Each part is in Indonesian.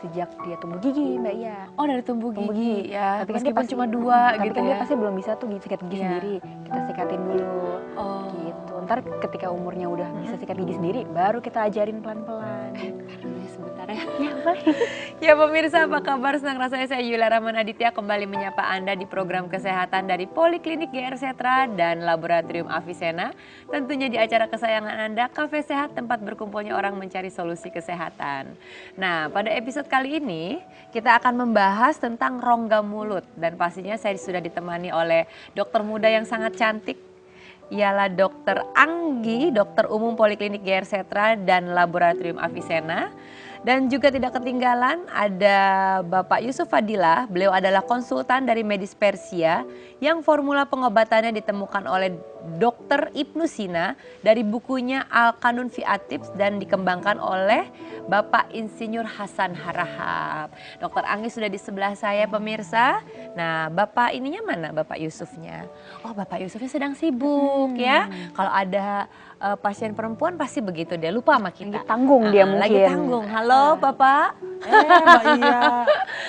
sejak dia tumbuh gigi, Mbak Iya. Oh, dari tumbuh gigi ya. Tapi kan Meskipun dia cuma 2 tapi gitu kan ya. dia pasti belum bisa tuh sikat gigi Iya. sendiri. Kita sikatin dulu. Oh. Gitu. Ntar ketika umurnya udah bisa sikat gigi sendiri, baru kita ajarin pelan-pelan. Karena sebentar ya. Ya, boleh. Ya pemirsa, apa kabar? Senang rasanya saya Yula Rahman Aditya kembali menyapa Anda di program kesehatan dari Poliklinik GR Setra dan Laboratorium Avicenna. Tentunya di acara kesayangan Anda, Cafe Sehat, tempat berkumpulnya orang mencari solusi kesehatan. Nah, pada episode kali ini kita akan membahas tentang rongga mulut. Dan pastinya saya sudah ditemani oleh dokter muda yang sangat cantik. Ialah Dokter Anggi, dokter umum Poliklinik GR Setra dan Laboratorium Avicenna. Dan juga tidak ketinggalan ada Bapak Yusuf Fadilah, beliau adalah konsultan dari Medis Persia yang formula pengobatannya ditemukan oleh Dr. Ibnu Sina dari bukunya Al-Qanun fi At-Tips dan dikembangkan oleh Bapak Insinyur Hasan Harahap. Dokter Anggi sudah di sebelah saya pemirsa. Nah, Bapak ininya mana Bapak Yusufnya? Oh, Bapak Yusufnya sedang sibuk ya. Kalau ada pasien perempuan pasti begitu deh, lupa sama kita. Lagi tanggung dia mungkin. Lagi tanggung. Halo Bapak. Mbak Iya.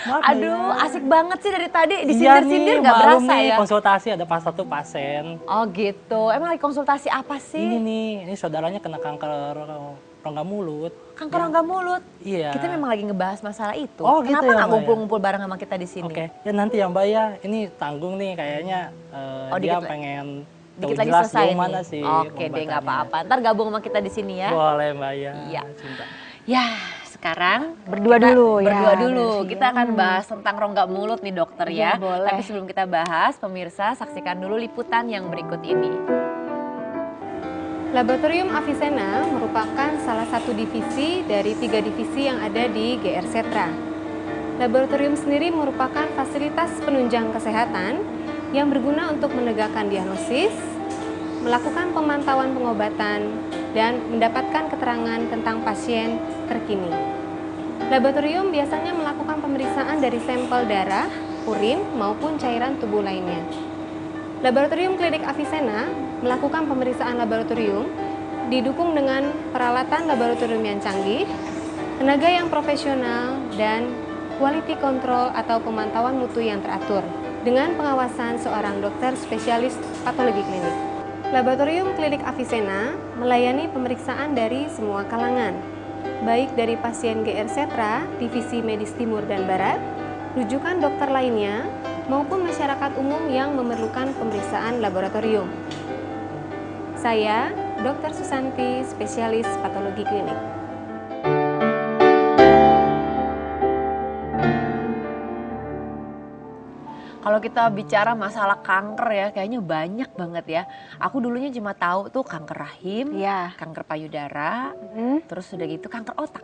Maaf, Aduh, Mbak Iya. asik banget sih dari tadi Iya disindir-sindir nih, nggak malum berasa nih, ya. konsultasi ada pas satu pasien. Oh gitu, emang lagi konsultasi apa Ini sih? nih, ini saudaranya kena kanker rongga mulut. Kanker rongga mulut. Iya. Kita memang lagi ngebahas masalah itu. Oh, gitu Kenapa ya, nggak Mbak ya? ngumpul-ngumpul bareng sama kita di sini? Oke, ya nanti ya Mbak ya, ini tanggung nih kayaknya Oh, dia dikit pengen tahu Dikit lagi jelas selesai jauh nih. mana sih Oke deh, nggak pengobatannya. apa-apa. Ntar gabung sama kita di sini ya. Boleh Mbak ya. Iya. Cinta. Ya, sekarang Berdua kita dulu ya. Berdua dulu. Berarti. Kita akan bahas tentang rongga mulut nih dokter ya. Iya, boleh. Tapi sebelum kita bahas, pemirsa saksikan dulu liputan yang berikut ini. Laboratorium Avicenna merupakan salah satu divisi dari 3 divisi yang ada di GR Setra. Laboratorium sendiri merupakan fasilitas penunjang kesehatan yang berguna untuk menegakkan diagnosis, melakukan pemantauan pengobatan, dan mendapatkan keterangan tentang pasien terkini. Laboratorium biasanya melakukan pemeriksaan dari sampel darah, urin, maupun cairan tubuh lainnya. Laboratorium Klinik Avicenna melakukan pemeriksaan laboratorium didukung dengan peralatan laboratorium yang canggih, tenaga yang profesional, dan quality control atau pemantauan mutu yang teratur dengan pengawasan seorang dokter spesialis patologi klinik. Laboratorium Klinik Avicenna melayani pemeriksaan dari semua kalangan, baik dari pasien GR Setra, Divisi Medis Timur dan Barat, rujukan dokter lainnya, maupun masyarakat umum yang memerlukan pemeriksaan laboratorium. Saya, Dr. Susanti, spesialis patologi klinik. Kalau kita bicara masalah kanker ya, kayaknya banyak banget ya. Aku dulunya cuma tahu tuh kanker rahim, Iya. kanker payudara, Hmm, terus udah gitu kanker otak.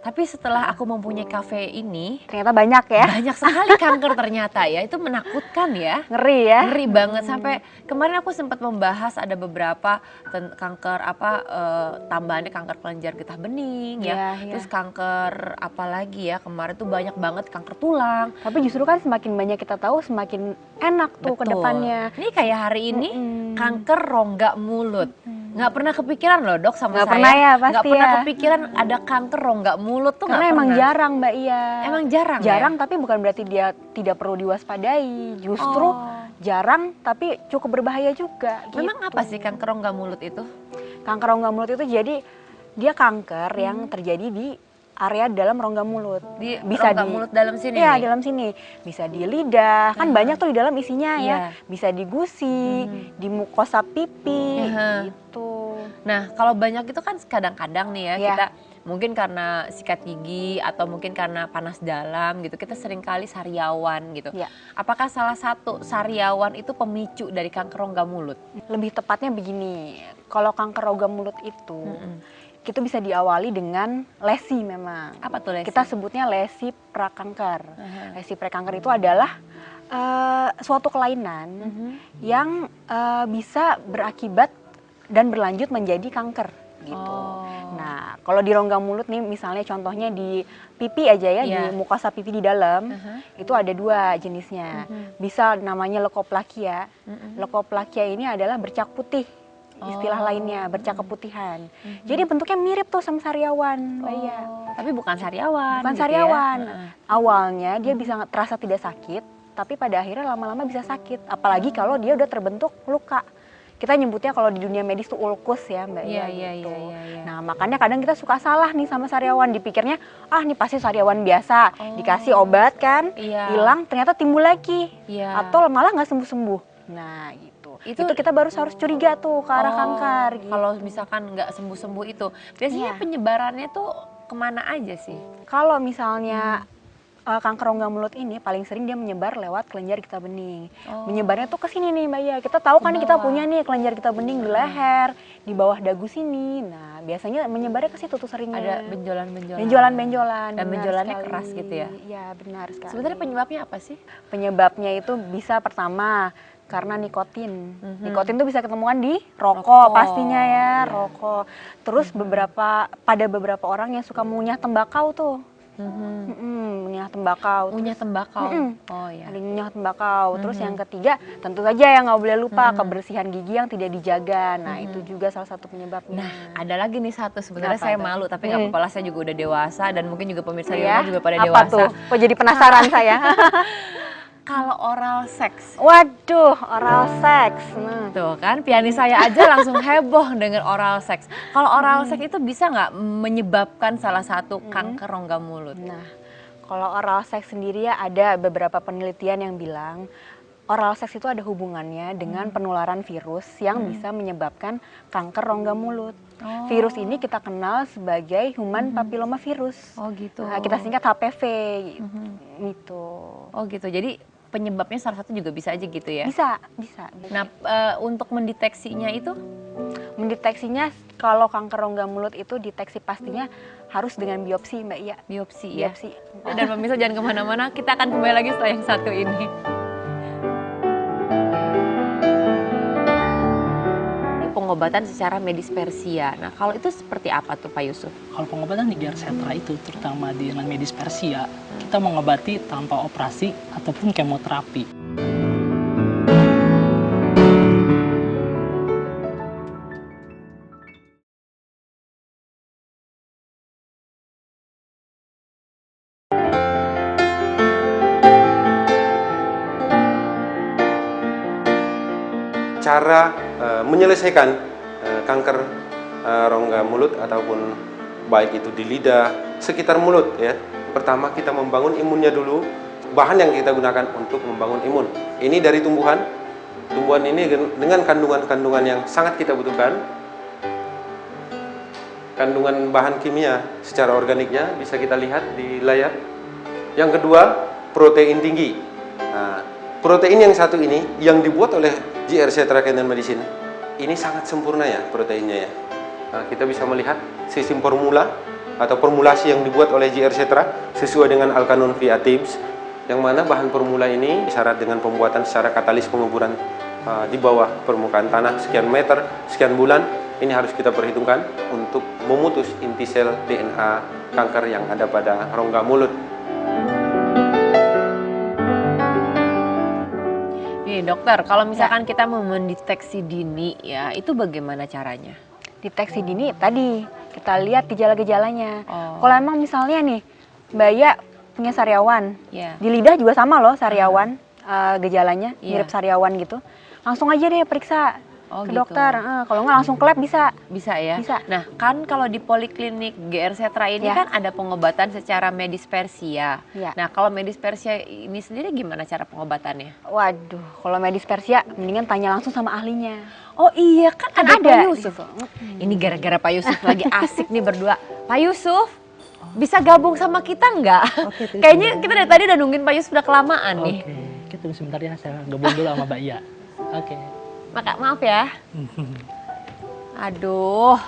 Tapi setelah aku mempunyai kafe ini, ternyata banyak ya. banyak sekali kanker ternyata ya. Itu menakutkan ya. Ngeri ya. Ngeri banget, sampai kemarin aku sempat membahas ada beberapa kanker tambahannya kanker kelenjar getah bening ya. Iya, iya. Terus kanker apa lagi ya, kemarin tuh banyak banget kanker tulang. Tapi justru kan semakin banyak kita tahu semakin enak tuh ke Betul. depannya. Ini kayak hari ini Mm-mm. kanker rongga mulut. Nggak pernah kepikiran loh dok sama Nggak saya. pernah ya, pasti Nggak pernah ya. kepikiran ada kanker rongga mulut tuh Karena nggak emang pernah. jarang Mbak Iya. Emang jarang ya? Jarang tapi bukan berarti dia tidak perlu diwaspadai. Justru Oh. jarang tapi cukup berbahaya juga. Memang gitu. apa sih kanker rongga mulut itu? Kanker rongga mulut itu jadi dia kanker yang terjadi di area dalam rongga mulut. Di Bisa rongga di- mulut dalam sini Iya, nih? dalam sini. Bisa di lidah, kan banyak tuh di dalam isinya Iya. ya. Bisa di gusi, di mukosa pipi, Iya. gitu. Nah kalau banyak itu kan kadang-kadang nih ya Iya. kita mungkin karena sikat gigi atau mungkin karena panas dalam gitu kita seringkali sariawan gitu. Iya. Apakah salah satu sariawan itu pemicu dari kanker rongga mulut? Lebih tepatnya begini, kalau kanker rongga mulut itu kita bisa diawali dengan lesi memang. Apa tuh lesi? Kita sebutnya lesi prakanker. Aha. Lesi prakanker itu adalah suatu kelainan yang bisa berakibat dan berlanjut menjadi kanker gitu. Oh. Nah, kalau di rongga mulut nih misalnya contohnya di pipi aja ya, Iya. di mukosa pipi di dalam, itu ada 2 jenisnya. Bisa namanya leukoplakia. Leukoplakia ini adalah bercak putih istilah lainnya, bercak keputihan. Jadi bentuknya mirip tuh sama sariawan, Mbak Iya. Tapi bukan sariawan. Bukan gitu sariawan. Ya? Awalnya dia bisa terasa tidak sakit, tapi pada akhirnya lama-lama bisa sakit. Apalagi kalau dia udah terbentuk luka. Kita nyebutnya kalau di dunia medis tuh ulkus ya Mbak Iya, Iya gitu. iya. Nah makanya kadang kita suka salah nih sama sariawan, dipikirnya ini pasti sariawan biasa, dikasih obat kan, Iya. hilang ternyata timbul lagi, Iya. atau malah nggak sembuh-sembuh. Nah gitu. Itu kita baru harus curiga tuh ke arah kanker. Gitu. Kalau misalkan nggak sembuh-sembuh itu, biasanya Iya. penyebarannya tuh kemana aja sih? Kalau misalnya kanker rongga mulut ini paling sering dia menyebar lewat kelenjar getah bening. Menyebarnya tuh ke sini nih Mbak Iya. Kita tahu kan kita punya nih kelenjar getah bening di leher, di bawah dagu sini. Nah, biasanya menyebarnya ke situ tuh seringnya. Ada benjolan-benjolan. Benjolan-benjolan. Dan benar benjolannya sekali. keras gitu ya? Iya, benar sekali. Sebenarnya penyebabnya apa sih? Penyebabnya itu bisa pertama karena nikotin. Nikotin tuh bisa ketemuan di rokok pastinya ya, rokok. Terus pada beberapa orang yang suka mengunyah tembakau tuh. Mengunyah tembakau. Mengunyah tembakau. Oh ya. Ada mengunyah tembakau. Terus yang ketiga, tentu saja yang nggak boleh lupa kebersihan gigi yang tidak dijaga. Nah, itu juga salah satu penyebabnya. Nah, ada lagi nih satu sebenarnya Apa saya tuh? malu tapi nggak apa-apa lah, saya juga udah dewasa dan mungkin juga pemirsa di Ya, rumah juga pada apa dewasa. tuh? Kok jadi penasaran saya? Kalau oral seks. Waduh, oral seks. Nah, Tuh kan, pianis saya aja langsung heboh dengan oral seks. Kalau oral seks itu bisa nggak menyebabkan salah satu kanker rongga mulut? Nah, kalau oral seks sendiri ya ada beberapa penelitian yang bilang oral seks itu ada hubungannya dengan penularan virus yang bisa menyebabkan kanker rongga mulut. Virus ini kita kenal sebagai human papilloma virus. Oh gitu. Nah, kita singkat HPV gitu. Oh gitu, jadi penyebabnya salah satu juga bisa aja gitu ya? Bisa. Nah, untuk mendeteksinya itu? Mendeteksinya kalau kanker rongga mulut itu deteksi pastinya harus dengan biopsi Mbak Iya. Biopsi ya? Biopsi. Dan pemirsa jangan kemana-mana, kita akan kembali lagi setelah yang satu ini. Pengobatan secara medis persia. Nah, kalau itu seperti apa tuh Pak Yusuf? Kalau pengobatan di Gersetra itu, terutama di dengan medis persia, kita mengobati tanpa operasi ataupun kemoterapi. Cara menyelesaikan kanker rongga mulut ataupun baik itu di lidah, sekitar mulut ya. Pertama kita membangun imunnya dulu. Bahan yang kita gunakan untuk membangun imun ini dari tumbuhan. Tumbuhan ini dengan kandungan-kandungan yang sangat kita butuhkan. Kandungan bahan kimia secara organiknya bisa kita lihat di layar. Yang kedua, protein tinggi. Nah, protein yang satu ini yang dibuat oleh JR Cetra Canine Medicine ini sangat sempurna ya proteinnya ya. Nah, kita bisa melihat sistem formula atau formulasi yang dibuat oleh JR Cetra sesuai dengan Alkanon VA Tips, yang mana bahan formula ini syarat dengan pembuatan secara katalis penguburan di bawah permukaan tanah sekian meter, sekian bulan. Ini harus kita perhitungkan untuk memutus inti sel DNA kanker yang ada pada rongga mulut. Nih dokter, kalau misalkan kita mau mendeteksi dini ya, itu bagaimana caranya? Deteksi dini tadi kita lihat gejala-gejalanya. Kalau emang misalnya nih Mbak Iya punya sariawan, di lidah juga sama loh sariawan gejalanya, mirip sariawan gitu. Langsung aja deh periksa ke gitu. dokter. Kalau nggak langsung ke lab bisa. Bisa ya? Bisa. Nah kan kalau di Poliklinik GR Cetra ini kan ada pengobatan secara medis persia. Ya. Nah kalau medis persia ini sendiri gimana cara pengobatannya? Waduh, kalau medis persia mendingan tanya langsung sama ahlinya. Oh iya kan ada Pak ada Yusuf. gitu. Ini gara-gara Pak Yusuf lagi asik nih berdua. Pak Yusuf bisa gabung sama kita nggak? Kayaknya kita dari tadi udah nungguin Pak Yusuf udah kelamaan nih. Oke, kita tunggu sebentar ya, saya gabung dulu sama Mbak Iya. Oke. Maaf ya. Aduh,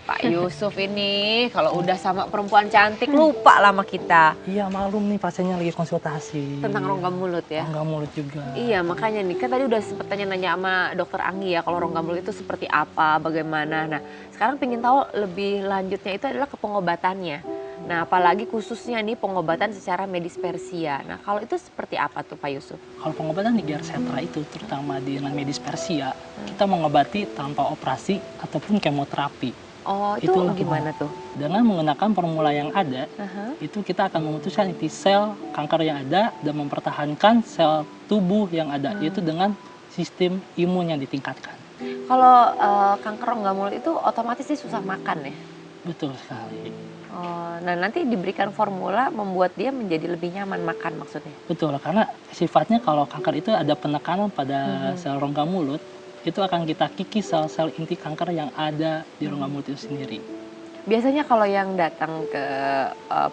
Pak Yusuf ini kalau udah sama perempuan cantik lupa lama kita. Iya, malum nih pasiennya lagi konsultasi. Tentang rongga mulut ya? Rongga mulut juga. Iya, makanya nih kan tadi udah sempet tanya-nanya sama dokter Anggi ya kalau rongga mulut itu seperti apa, bagaimana. Nah, sekarang pengen tahu lebih lanjutnya itu adalah ke pengobatannya. Nah, apalagi khususnya nih pengobatan secara medispersia. Nah, kalau itu seperti apa tuh Pak Yusuf? Kalau pengobatan di Gersetra itu, terutama di non medispersia, kita mengobati tanpa operasi ataupun kemoterapi. Oh, itu gimana tuh? Dengan menggunakan formula yang ada, itu kita akan memutuskan inti sel kanker yang ada dan mempertahankan sel tubuh yang ada, yaitu dengan sistem imun yang ditingkatkan. Kalau kanker rongga mulut itu otomatis sih susah makan ya? Betul sekali. Oh, nah nanti diberikan formula membuat dia menjadi lebih nyaman makan maksudnya? Betul, karena sifatnya kalau kanker itu ada penekanan pada sel rongga mulut, itu akan kita kikis sel-sel inti kanker yang ada di rongga mulut itu sendiri. Biasanya kalau yang datang ke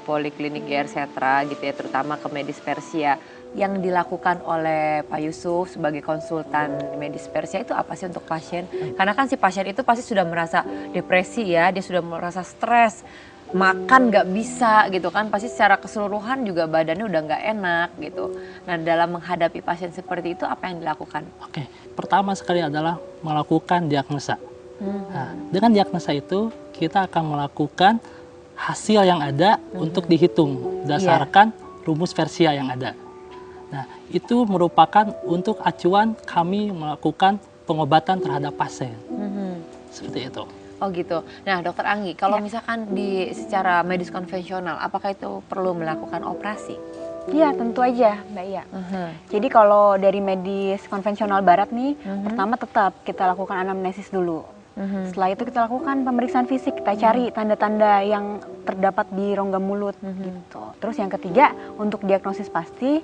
Poliklinik Gersetra gitu ya, terutama ke medispersia, yang dilakukan oleh Pak Yusuf sebagai konsultan medispersia itu apa sih untuk pasien? Karena kan si pasien itu pasti sudah merasa depresi ya, dia sudah merasa stres, makan nggak bisa gitu kan, pasti secara keseluruhan juga badannya udah nggak enak gitu. Nah, dalam menghadapi pasien seperti itu apa yang dilakukan? Oke, pertama sekali adalah melakukan diagnosa. Nah, dengan diagnosa itu kita akan melakukan hasil yang ada untuk dihitung berdasarkan rumus Versia yang ada. Nah, itu merupakan untuk acuan kami melakukan pengobatan terhadap pasien. Seperti itu. Oh gitu. Nah, Dokter Anggi, kalau misalkan di secara medis konvensional, apakah itu perlu melakukan operasi? Iya, tentu aja, Mbak Iya. Jadi kalau dari medis konvensional barat nih, pertama tetap kita lakukan anamnesis dulu. Setelah itu kita lakukan pemeriksaan fisik, kita cari tanda-tanda yang terdapat di rongga mulut gitu. Terus yang ketiga, untuk diagnosis pasti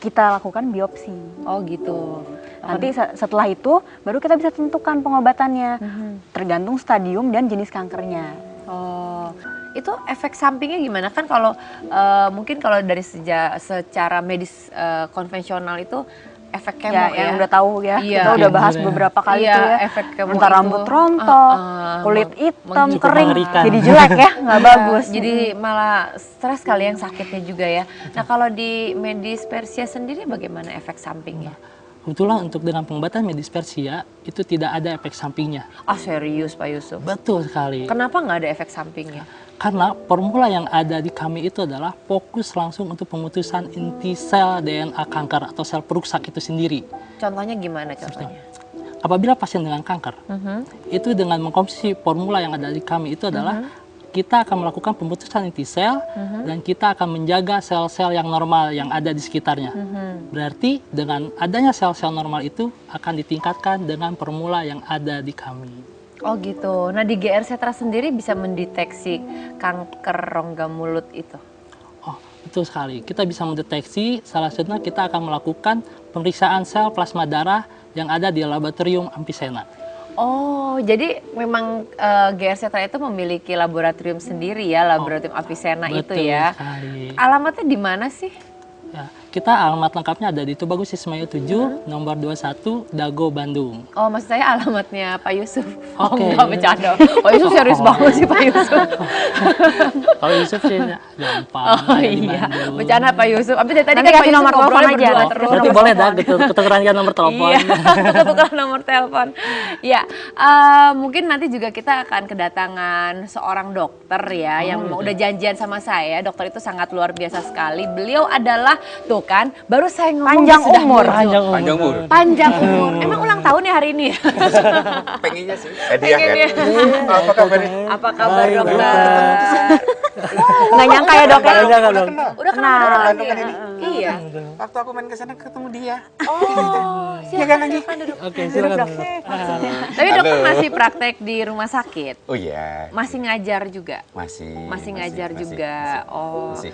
kita lakukan biopsi. Oh gitu. Nanti setelah itu baru kita bisa tentukan pengobatannya, tergantung stadium dan jenis kankernya. Oh, itu efek sampingnya gimana? Kan kalau mungkin kalau dari secara medis konvensional itu efek kemo ya, yang udah tahu ya, Iya. kita udah bahas beberapa kali tuh ya, efek kemo entah itu, rambut rontok, kulit hitam, cukup kering, mengerikan. jadi jelek ya, nggak bagus. Jadi malah stres kali yang sakitnya juga ya. Nah, kalau di medispersia sendiri bagaimana efek sampingnya? Kebetulan untuk dengan pengobatan medispersia itu tidak ada efek sampingnya. Ah, serius Pak Yusuf? Betul sekali. Kenapa nggak ada efek sampingnya? Karena formula yang ada di kami itu adalah fokus langsung untuk pemutusan inti sel DNA kanker atau sel perusak itu sendiri. Contohnya gimana contohnya? Apabila pasien dengan kanker, itu dengan mengkonsumsi formula yang ada di kami itu adalah kita akan melakukan pemutusan inti sel dan kita akan menjaga sel-sel yang normal yang ada di sekitarnya. Berarti dengan adanya sel-sel normal itu akan ditingkatkan dengan formula yang ada di kami. Oh gitu. Nah, di Gersetra sendiri bisa mendeteksi kanker rongga mulut itu? Oh, betul sekali. Kita bisa mendeteksi, salah satunya kita akan melakukan pemeriksaan sel plasma darah yang ada di laboratorium Avicenna. Oh, jadi memang Gersetra itu memiliki laboratorium sendiri ya, laboratorium Avicenna itu ya. Sekali. Alamatnya di mana sih? Ya, kita alamat lengkapnya ada di Tubagus Ismail 7, nomor 21, Dago, Bandung. Oh, maksud saya alamatnya Pak Yusuf. Oh, Oke. enggak bercanda. Pak Yusuf serius banget sih Pak Yusuf. Kalau Yusuf sih gampang. Oh ada di iya, Bandung. bercanda Pak Yusuf. Tapi dari tadi Nanti kan Pak kasih Yusuf nomor telepon ngobrolnya aja, berdua nanti terus. Nanti boleh dah, ketukeran nomor telepon. Iya, tukar nomor telepon. Ya, mungkin nanti juga kita akan kedatangan seorang dokter ya, yang udah janjian sama saya. Dokter itu sangat luar biasa sekali. Beliau adalah, tuh kan, baru saya ngomong Panjang dia sudah umur. muncul. Panjang umur. Panjang umur. Emang ulang tahun ya hari ini? Pengennya sih. Hadiah kan? Pengennya. Apa kabarnya? Apa kabar dokter? Nggak nyangka ya dok ya? Udah kenal. Udah kenal Kenal. Bandung kan ini? Iya. Waktu aku main ke sana ketemu dia. Oh, silakan silakan duduk. Oke, silakan. Tapi dokter Halo. masih praktek di rumah sakit? Oh iya. Masih ngajar juga? Masih Ngajar juga. Oh. Masih.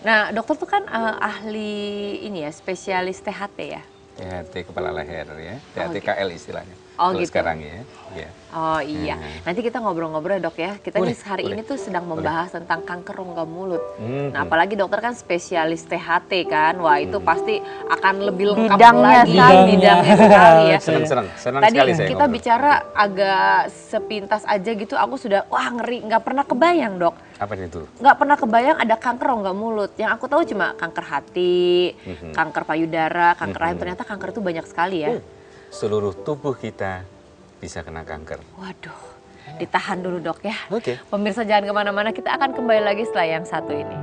Nah, dokter tuh kan ahli ini ya, spesialis THT ya? THT kepala leher ya. THT gitu. KL istilahnya. Oh, Kalau gitu. sekarang ya. Iya. Oh iya, nanti kita ngobrol-ngobrol ya dok ya. Kita Boleh, nih hari boleh. ini tuh sedang membahas tentang kanker rongga mulut. Nah, Mhm. apalagi dokter kan spesialis THT kan. Wah, itu pasti akan lebih lengkap Bidangnya lagi. sekali. Bidangnya sekali ya. Senang Tadi sekali saya kita ngobrol. bicara agak sepintas aja gitu, aku sudah wah ngeri, nggak pernah kebayang dok. Apa itu? Nggak pernah kebayang ada kanker rongga mulut. Yang aku tahu cuma kanker hati, kanker payudara, kanker rahim. Ternyata kanker itu banyak sekali ya. Seluruh tubuh kita bisa kena kanker. Waduh. Ditahan dulu dok ya. Oke. Pemirsa jangan kemana-mana, kita akan kembali lagi setelah yang satu ini.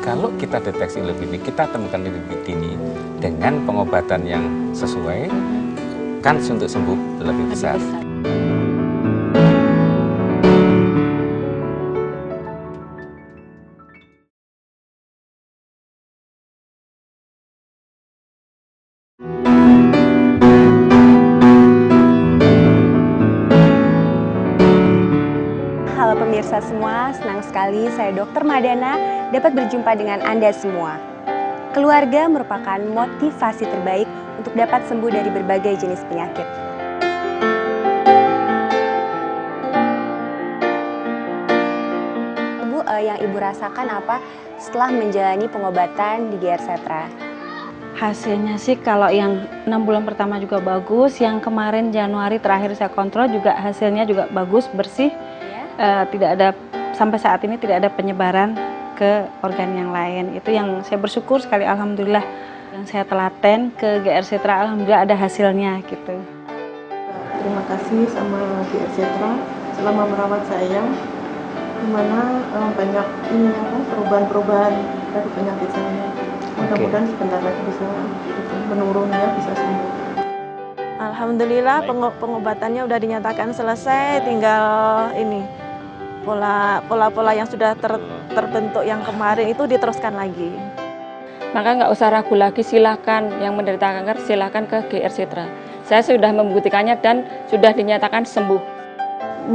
Kalau kita deteksi lebih dini, kita temukan lebih dini dengan pengobatan yang sesuai, kans untuk sembuh lebih besar. Halo pemirsa semua, senang sekali saya Dr. Madana dapat berjumpa dengan Anda semua. Keluarga merupakan motivasi terbaik untuk dapat sembuh dari berbagai jenis penyakit. Bu, yang Ibu rasakan apa setelah menjalani pengobatan di GR Setra? Hasilnya sih kalau yang 6 bulan pertama juga bagus, yang kemarin Januari terakhir saya kontrol juga hasilnya juga bagus, bersih. Tidak ada, sampai saat ini tidak ada penyebaran ke organ yang lain. Itu yang saya bersyukur sekali, alhamdulillah. Yang saya telaten ke GR Setra, alhamdulillah ada hasilnya gitu. Terima kasih sama GR Setra selama merawat saya, dimana banyak ini perubahan-perubahan dari penyakit saya. Mudah-mudahan sebentar lagi bisa menurun ya, bisa sembuh. Alhamdulillah pengobatannya udah dinyatakan selesai, tinggal ini pola-pola yang sudah terbentuk yang kemarin itu diteruskan lagi. Maka nggak usah ragu lagi, silakan yang menderita kanker silakan ke GR Setra. Saya sudah membuktikannya dan sudah dinyatakan sembuh.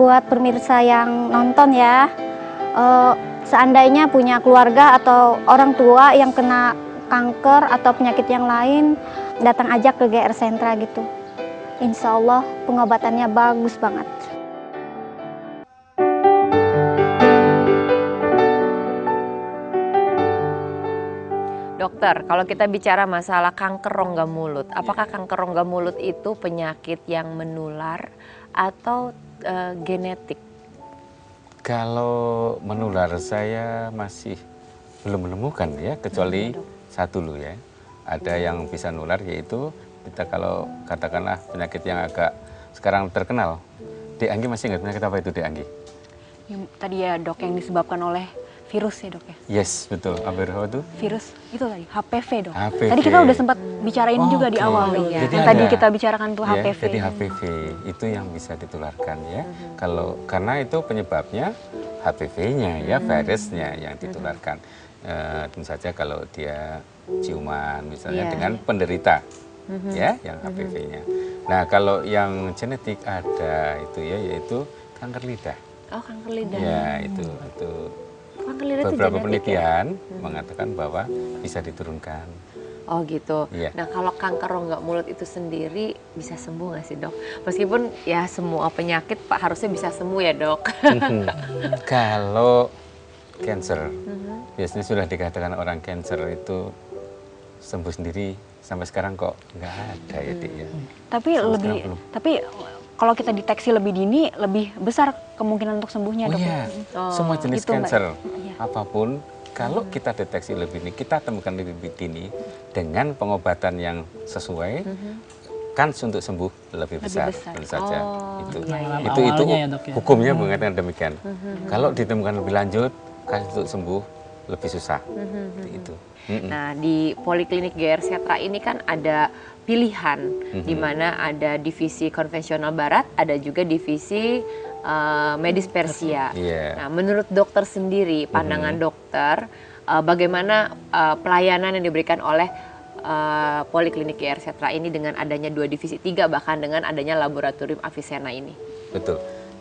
Buat pemirsa yang nonton ya, seandainya punya keluarga atau orang tua yang kena kanker atau penyakit yang lain, datang aja ke GR Setra gitu. Insya Allah pengobatannya bagus banget. Dokter, kalau kita bicara masalah kanker rongga mulut, apakah kanker rongga mulut itu penyakit yang menular atau genetik? Kalau menular saya masih belum menemukan ya, kecuali satu loh ya. Ada yang bisa nular, yaitu kita kalau katakanlah penyakit yang agak sekarang terkenal. Dek Anggi masih ingat penyakit apa itu Dek Anggi? Yang tadi ya dok, yang disebabkan oleh virus ya dok ya? Yes, betul. Apa itu? Virus itu tadi, HPV dok. HPV. Tadi kita udah sempat bicara ini juga di awal dok. Jadi Yang tadi kita bicarakan tuh ya, HPV. jadi HPV itu yang bisa ditularkan ya. Kalau karena itu penyebabnya HPV-nya ya, virusnya yang ditularkan. Tentu saja kalau dia ciuman misalnya dengan penderita ya yang HPV-nya. Nah, kalau yang genetik ada itu ya, yaitu kanker lidah. Oh, kanker lidah. Ya, itu Kanker lidah itu beberapa genetik penelitian mengatakan bahwa bisa diturunkan. Oh gitu. Iya. Nah kalau kanker rongga mulut itu sendiri bisa sembuh nggak sih dok? Meskipun ya semua penyakit Pak harusnya bisa sembuh ya dok. Kalau cancer, biasanya sudah dikatakan orang cancer itu sembuh sendiri, sampai sekarang kok nggak ada ya Dik ya. Tapi kalau kita deteksi lebih dini, lebih besar kemungkinan untuk sembuhnya dok. Iya, semua jenis itu, cancer Iya. apapun, kalau kita deteksi lebih dini, kita temukan lebih dini dengan pengobatan yang sesuai, kans untuk sembuh lebih besar, tentu saja. Itu Awalnya ya, dok, ya. hukumnya mengatakan demikian. Kalau ditemukan lebih lanjut, kans untuk sembuh lebih susah. Itu. Nah di Poliklinik GR Setra ini kan ada pilihan, di mana ada divisi konvensional barat, ada juga divisi medis Persia. Nah, menurut dokter sendiri, pandangan dokter, bagaimana pelayanan yang diberikan oleh Poliklinik GR Setra ini dengan adanya 2 divisi, 3 bahkan dengan adanya laboratorium Avicenna ini? Betul.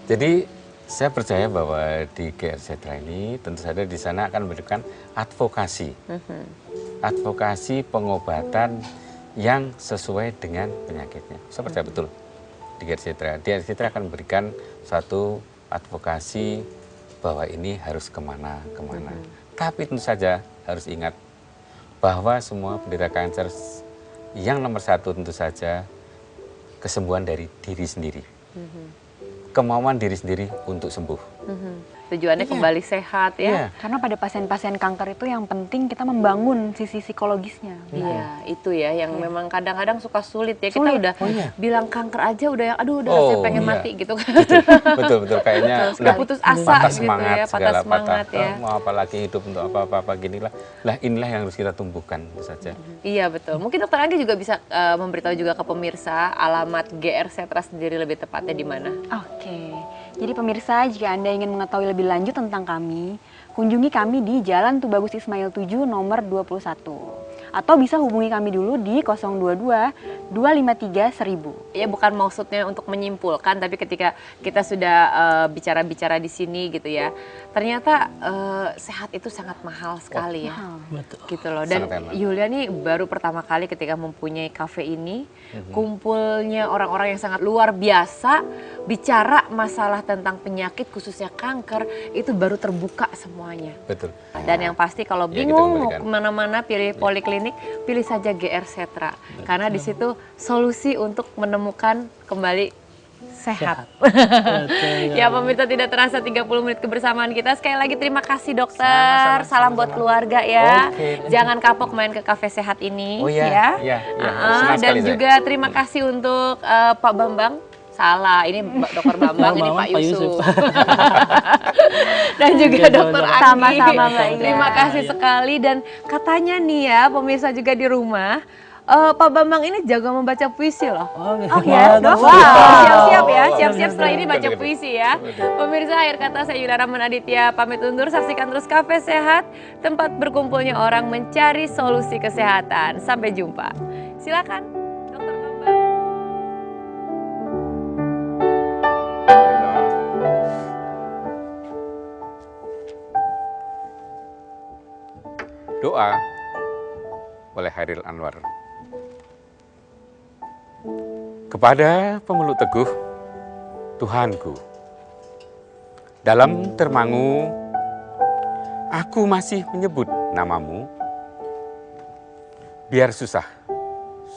Jadi saya percaya bahwa di GR Setra ini tentu saja di sana akan memberikan advokasi, advokasi pengobatan yang sesuai dengan penyakitnya. Saya percaya betul di GR Setra. GR Setra akan memberikan satu advokasi bahwa ini harus kemana. Tapi tentu saja harus ingat bahwa semua penderita kanker yang nomor 1 tentu saja kesembuhan dari diri sendiri. Kemauan diri sendiri untuk sembuh. tujuannya kembali sehat ya. Iya. Karena pada pasien-pasien kanker itu yang penting kita membangun sisi psikologisnya. Iya, itu ya yang memang kadang-kadang suka sulit ya. Kita Sulit. udah bilang kanker aja udah yang aduh udah Oh, rasanya pengen iya. mati gitu kan. Betul kayaknya Udah putus asa patah gitu semangat, ya, patah segala semangat ya. Mau apa lagi hidup untuk apa-apa gini lah. Lah inilah yang harus kita tumbuhkan itu saja. Iya betul. Mungkin Dokter Anggi juga bisa memberitahu juga ke pemirsa alamat GR Setra sendiri lebih tepatnya di mana. Oke, jadi pemirsa jika Anda ingin mengetahui lebih lanjut tentang kami, kunjungi kami di Jalan Tubagus Ismail 7 nomor 21. Atau bisa hubungi kami dulu di 022 253 1000. Ya bukan maksudnya untuk menyimpulkan, tapi ketika kita sudah bicara-bicara di sini gitu ya, ternyata sehat itu sangat mahal sekali ya. Betul. Gitu loh. Dan Sangat hemat. Yulia nih baru pertama kali ketika mempunyai kafe ini, kumpulnya orang-orang yang sangat luar biasa, bicara masalah tentang penyakit khususnya kanker, itu baru terbuka semuanya. Betul. Dan yang pasti kalau Ya, kita bingung mau memberikan. kemana-mana pilih poliklinik, pilih saja GR Setra. Karena di situ solusi untuk menemukan kembali sehat. Ya pemirsa, tidak terasa 30 menit kebersamaan kita. Sekali lagi terima kasih dokter. Salam buat keluarga ya. Oke. Jangan kapok main ke Cafe Sehat ini Oh iya, ya. iya. Ah, Senang dan sekali saya. juga terima kasih untuk Pak Bambang. Salah, ini Dokter Bambang, ini Pak Yusuf. Dan juga Dokter Anggi. Sama-sama, Mbak Ina. Terima kasih sekali. Dan katanya nih ya, pemirsa juga di rumah, Pak Bambang ini jago membaca puisi loh. Oh Ya, dok. siap-siap ya, siap-siap setelah ini baca puisi ya. Pemirsa, akhir kata saya Yulia Rahman Aditya pamit undur. Saksikan terus Cafe Sehat, tempat berkumpulnya orang mencari solusi kesehatan. Sampai jumpa. Silakan, Dokter Bambang. Doa oleh Hairil Anwar. Kepada pemeluk teguh, Tuhanku, dalam termangu, aku masih menyebut namamu, biar susah,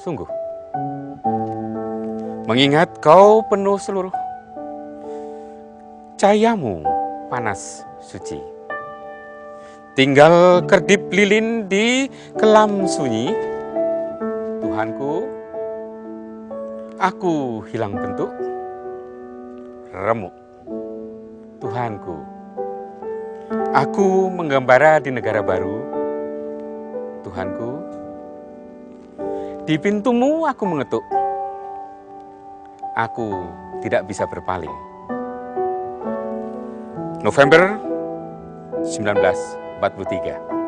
sungguh. Mengingat kau penuh seluruh, cahayamu panas suci. Tinggal kedip lilin di kelam sunyi, Tuhanku, aku hilang bentuk, remuk. Tuhanku, aku menggembara di negara baru, Tuhanku, di pintumu aku mengetuk, aku tidak bisa berpaling. November 1943.